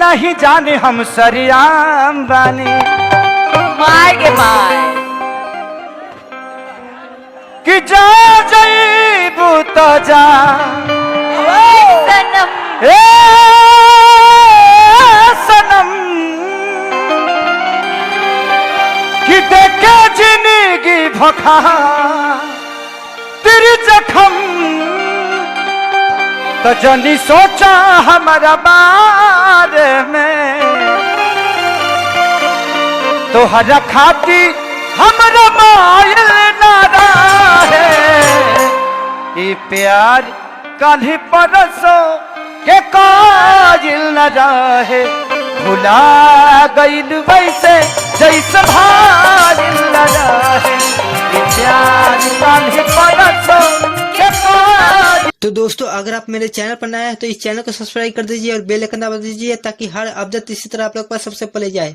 नहीं जाने हम सरियाम बानी माय के माय कि जा जईबू तो जा सनम ए सनम कि देखे जिंदगी भखा तेरी जखम तो जनी सोचा हमारा बारे में तो हरा खाती हमारा मायल नारा है ये प्यार कल परसों के काजिल न रहे भुला गईल वैसे जैसे भाजिल न रहे ये प्यार कल परसों के काजिल। तो दोस्तों अगर आप मेरे चैनल पर नए हैं तो इस चैनल को सब्सक्राइब कर दीजिए और बेल आइकन दबा दीजिए ताकि हर अपडेट इसी तरह आप लोग पास सबसे पहले जाए।